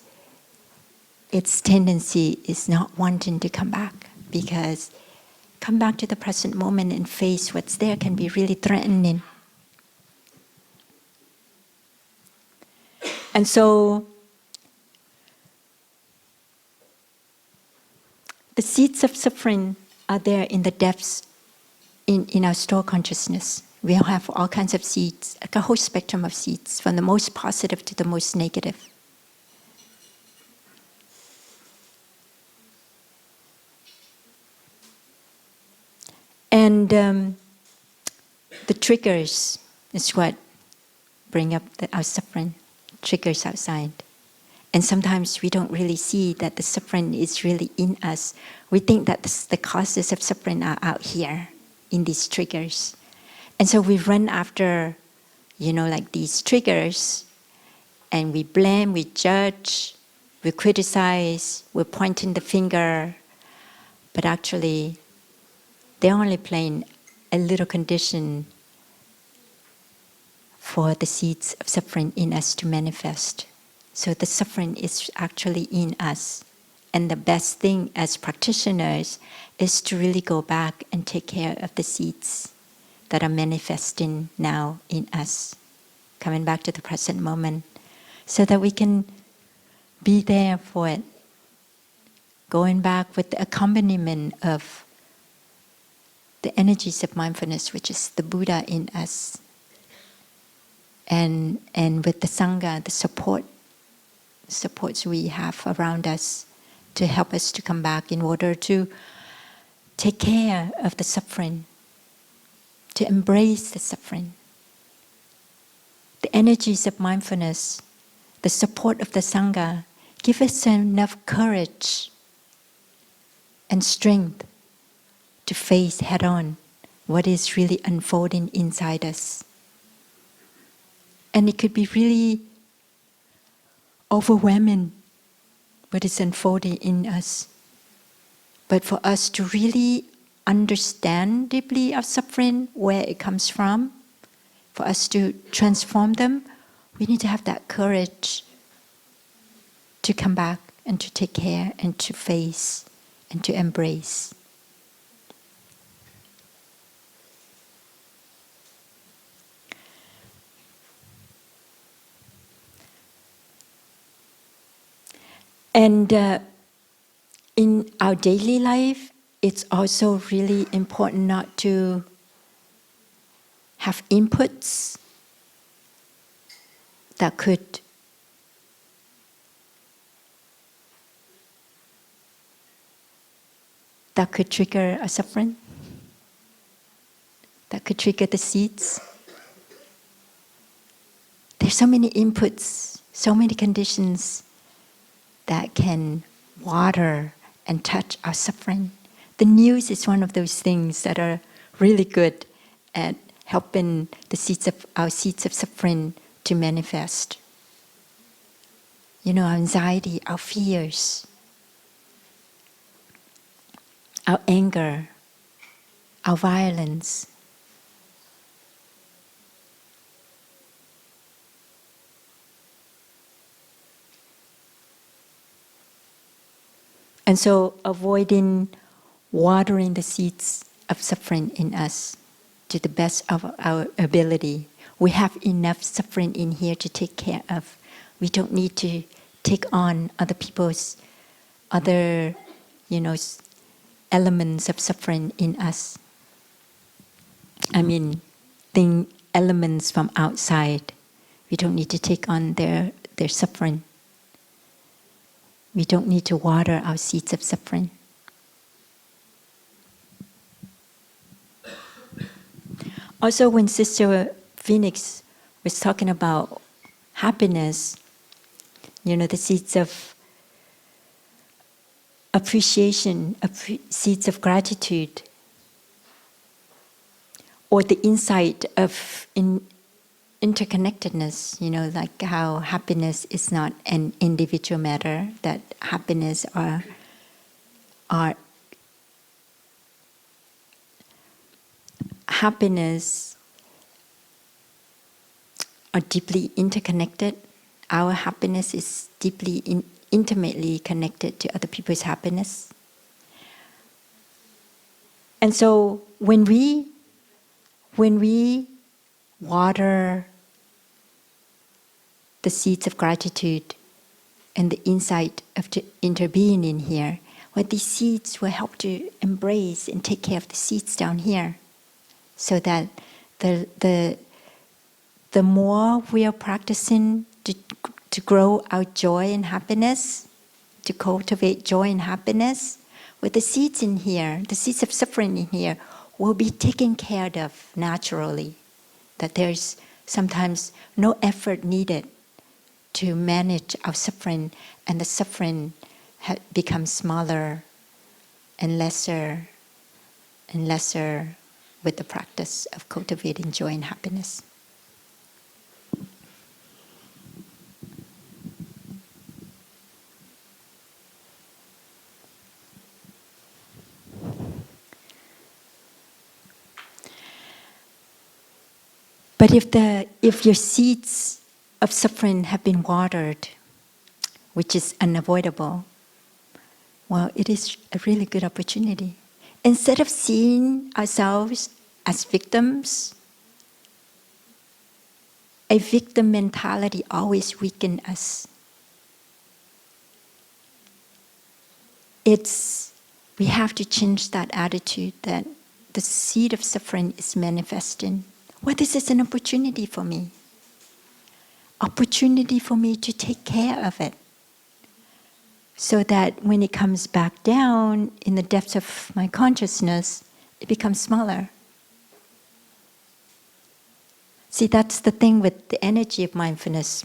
its tendency is not wanting to come back, because come back to the present moment and face what's there can be really threatening. And so the seeds of suffering are there in the depths in our store consciousness. We have all kinds of seeds, like a whole spectrum of seeds, from the most positive to the most negative. And the triggers is what bring up our suffering, triggers outside. And sometimes we don't really see that the suffering is really in us. We think that the causes of suffering are out here in these triggers. And so we run after, like these triggers, and we blame, we judge, we criticize, we're pointing the finger. But actually, they're only playing a little condition for the seeds of suffering in us to manifest. So the suffering is actually in us. And the best thing as practitioners is to really go back and take care of the seeds that are manifesting now in us, coming back to the present moment, so that we can be there for it, going back with the accompaniment of the energies of mindfulness, which is the Buddha in us, and with the Sangha, the supports we have around us to help us to come back in order to take care of the suffering, to embrace the suffering. The energies of mindfulness, the support of the Sangha, give us enough courage and strength to face head-on what is really unfolding inside us. And it could be really overwhelming what is unfolding in us. But for us to really understand deeply our suffering, where it comes from, for us to transform them, we need to have that courage to come back and to take care and to face and to embrace. And in our daily life, it's also really important not to have inputs that could trigger a suffering, that could trigger the seeds. There's so many inputs, so many conditions that can water and touch our suffering. The news is one of those things that are really good at helping our seeds of suffering to manifest. Our anxiety, our fears, our anger, our violence. And so avoiding watering the seeds of suffering in us to the best of our ability. We have enough suffering in here to take care of. We don't need to take on other people's other, elements of suffering in us. Elements from outside. We don't need to take on their suffering. We don't need to water our seeds of suffering. Also, when Sister Phoenix was talking about happiness, the seeds of appreciation, seeds of gratitude, or the insight of interconnectedness, like how happiness is not an individual matter, that happiness are deeply interconnected. Our happiness is deeply intimately connected to other people's happiness. And so when we water the seeds of gratitude and the insight of the interbeing in here, these seeds will help to embrace and take care of the seeds down here, so that the more we are practicing to grow our joy and happiness, to cultivate joy and happiness, with the seeds in here, the seeds of suffering in here, will be taken care of naturally. That there's sometimes no effort needed to manage our suffering, and the suffering becomes smaller and lesser with the practice of cultivating joy and happiness. But if your seeds of suffering have been watered, which is unavoidable, it is a really good opportunity. Instead of seeing ourselves as victims, a victim mentality always weakens us. We have to change that attitude that the seed of suffering is manifesting. This is an opportunity for me. Opportunity for me to take care of it. so that when it comes back down in the depths of my consciousness, it becomes smaller. See, that's the thing with the energy of mindfulness.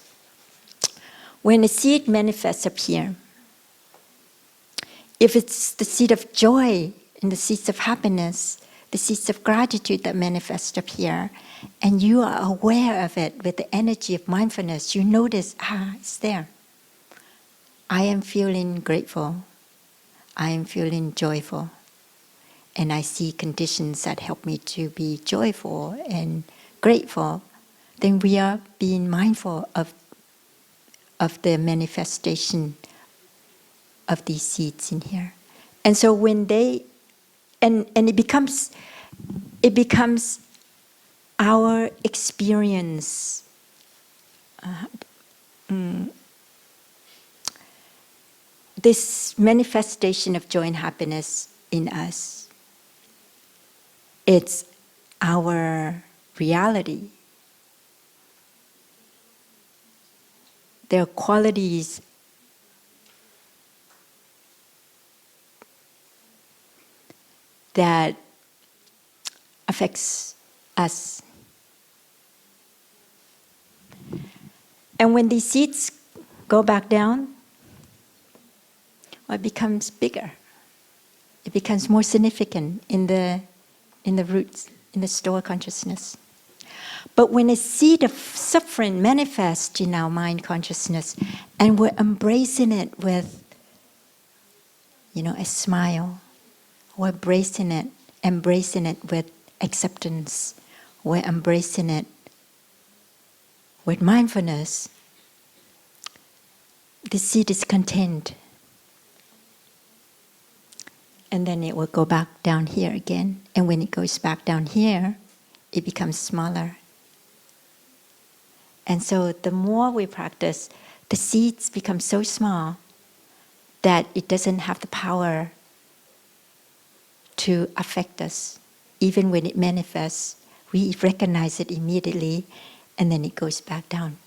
When a seed manifests up here, if it's the seed of joy and the seeds of happiness, the seeds of gratitude that manifest up here, and you are aware of it with the energy of mindfulness, you notice, it's there. I am feeling grateful. I am feeling joyful. And I see conditions that help me to be joyful and grateful. Then we are being mindful of the manifestation of these seeds in here. And so when they, and it becomes our experience, this manifestation of joy and happiness in us, it's our reality. There are qualities that affects us. And when these seeds go back down, it becomes bigger. It becomes more significant in the roots, in the store consciousness. But when a seed of suffering manifests in our mind consciousness, and we're embracing it with, a smile, we're embracing it with acceptance, we're embracing it with mindfulness, the seed is contained. And then it will go back down here again. And when it goes back down here, it becomes smaller. And so the more we practice, the seeds become so small that it doesn't have the power to affect us. Even when it manifests, we recognize it immediately, and then it goes back down.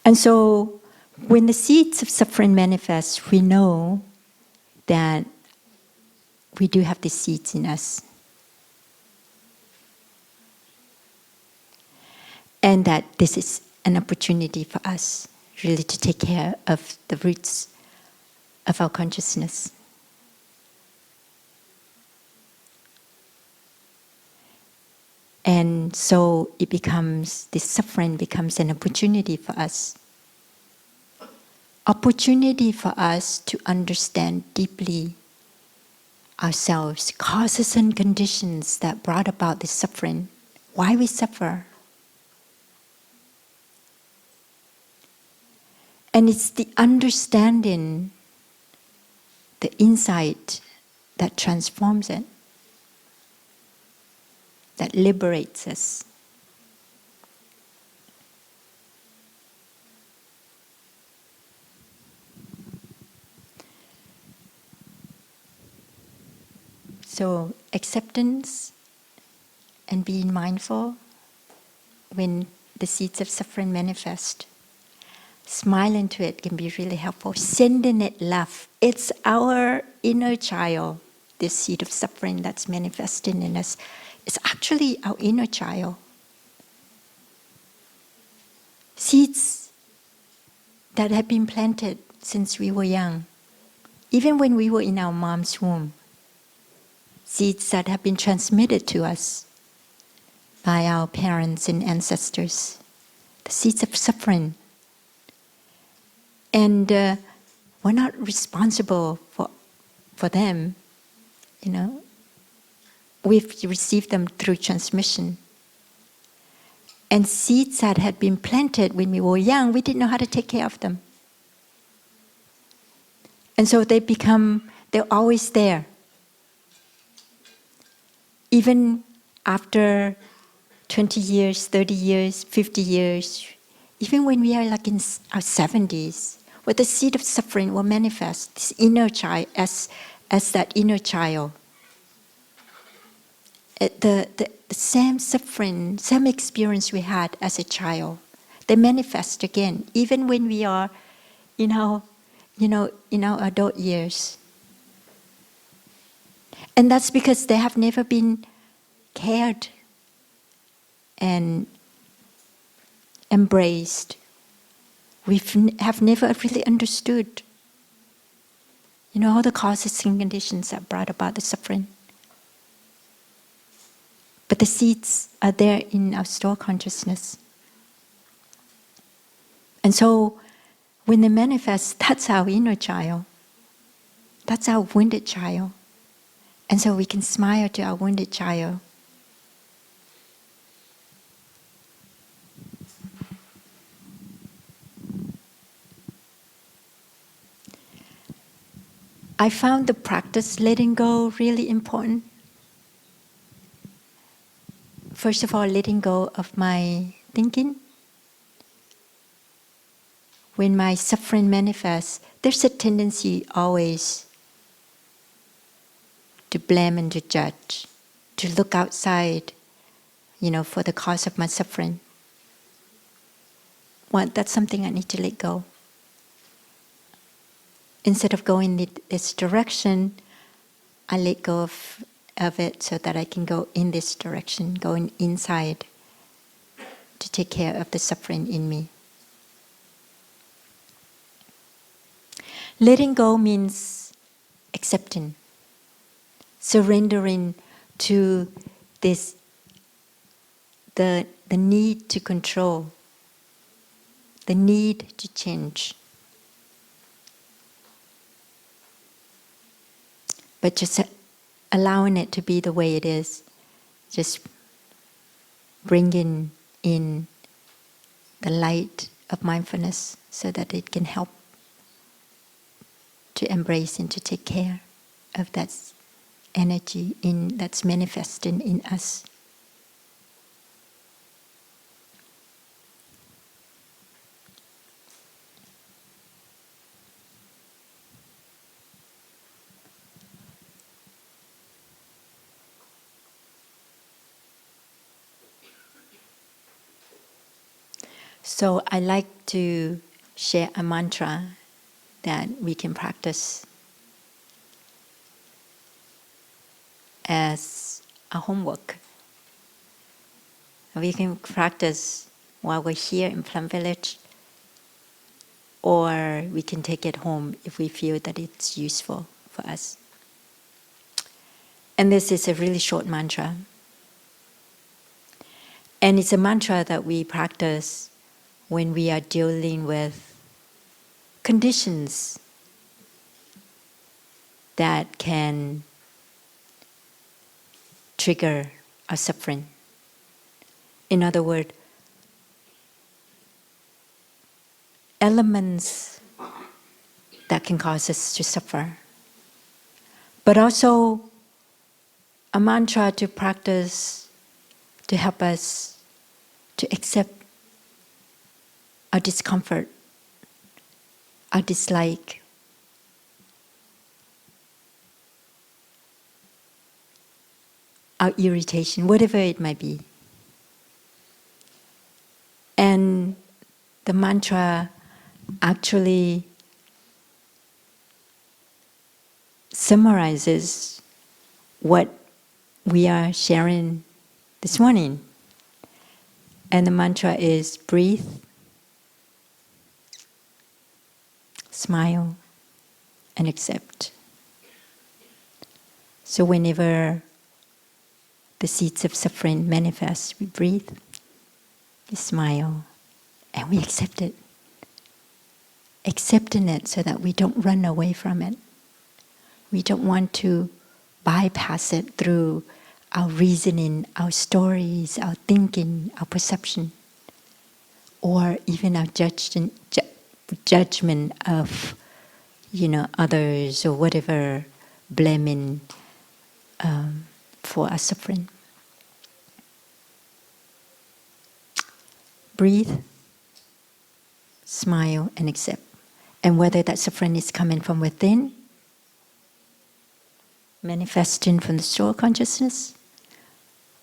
And so, when the seeds of suffering manifest, we know that we do have the seeds in us. And that this is an opportunity for us really to take care of the roots of our consciousness. And so this suffering becomes an opportunity for us. Opportunity for us to understand deeply ourselves, causes and conditions that brought about this suffering, why we suffer. And it's the understanding, the insight that transforms it, that liberates us. So acceptance and being mindful when the seeds of suffering manifest. Smile into it can be really helpful. Sending it love. It's our inner child, this seed of suffering that's manifesting in us. It's actually our inner child. Seeds that have been planted since we were young, even when we were in our mom's womb. Seeds that have been transmitted to us by our parents and ancestors. The seeds of suffering. And we're not responsible for them, We've received them through transmission. And seeds that had been planted when we were young, we didn't know how to take care of them. And so they're always there. Even after 20 years, 30 years, 50 years, even when we are like in our 70s, What the seed of suffering will manifest, this inner child, as that inner child. The same suffering, same experience we had as a child, they manifest again, even when we are in our adult years. And that's because they have never been cared and embraced. We have never really understood, all the causes and conditions that brought about the suffering. But the seeds are there in our store consciousness. And so when they manifest, that's our inner child. That's our wounded child. And so we can smile to our wounded child. I found the practice letting go really important. First of all, letting go of my thinking. When my suffering manifests, there's a tendency always to blame and to judge, to look outside, for the cause of my suffering. Well, that's something I need to let go. Instead of going in this direction, I let go of it so that I can go in this direction, going inside to take care of the suffering in me. Letting go means accepting, surrendering to this, the need to control, the need to change. But just allowing it to be the way it is, just bringing in the light of mindfulness so that it can help to embrace and to take care of that energy that's manifesting in us. So I like to share a mantra that we can practice as a homework. We can practice while we're here in Plum Village, or we can take it home if we feel that it's useful for us. And this is a really short mantra. And it's a mantra that we practice when we are dealing with conditions that can trigger our suffering. In other words, elements that can cause us to suffer. But also a mantra to practice to help us to accept our discomfort, our dislike, our irritation, whatever it might be. And the mantra actually summarizes what we are sharing this morning. And the mantra is breathe, smile, and accept. So whenever the seeds of suffering manifest, we breathe, we smile, and we accept it. Accepting it so that we don't run away from it. We don't want to bypass it through our reasoning, our stories, our thinking, our perception, or even our judgment of, others or whatever, blaming for our suffering. Breathe, smile, and accept. And whether that suffering is coming from within, manifesting from the soul consciousness,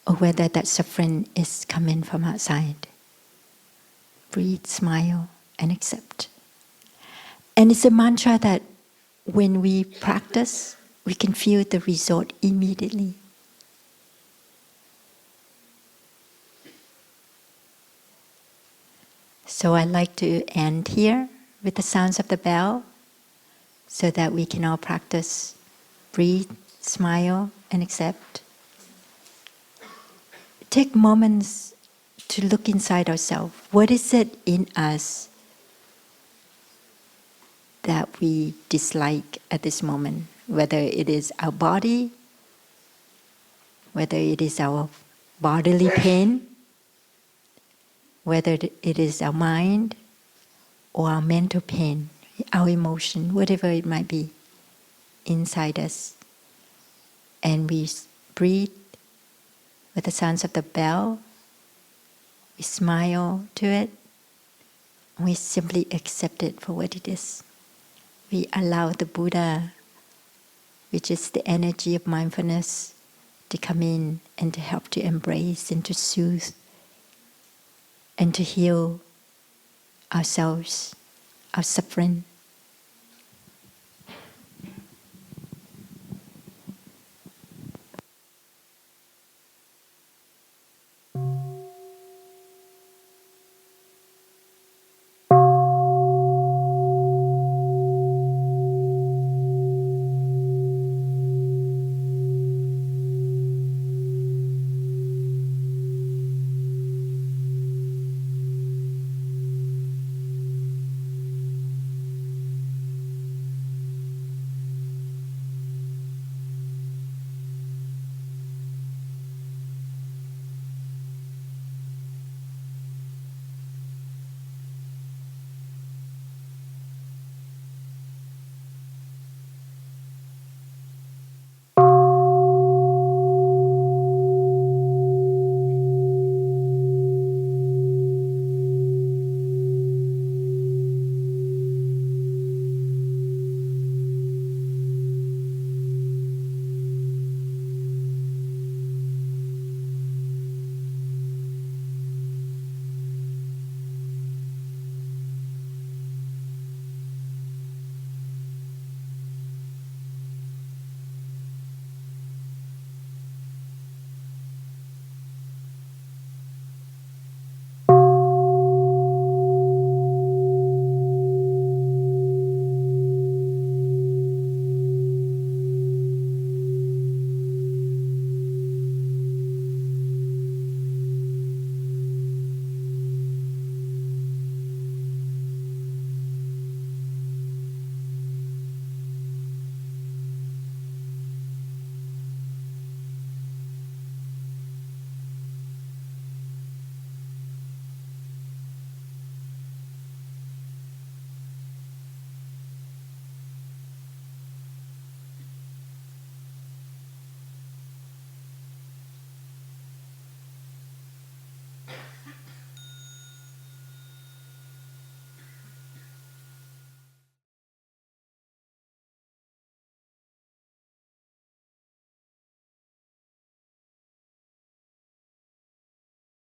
or whether that suffering is coming from outside. Breathe, smile, and accept. And it's a mantra that when we practice, we can feel the result immediately. So I'd like to end here with the sounds of the bell so that we can all practice breathe, smile, and accept. Take moments to look inside ourselves. What is it in us that we dislike at this moment? Whether it is our body, whether it is our bodily pain, whether it is our mind or our mental pain, our emotion, whatever it might be inside us. And we breathe with the sounds of the bell. We smile to it. We simply accept it for what it is. We allow the Buddha, which is the energy of mindfulness, to come in and to help to embrace and to soothe and to heal ourselves, our suffering.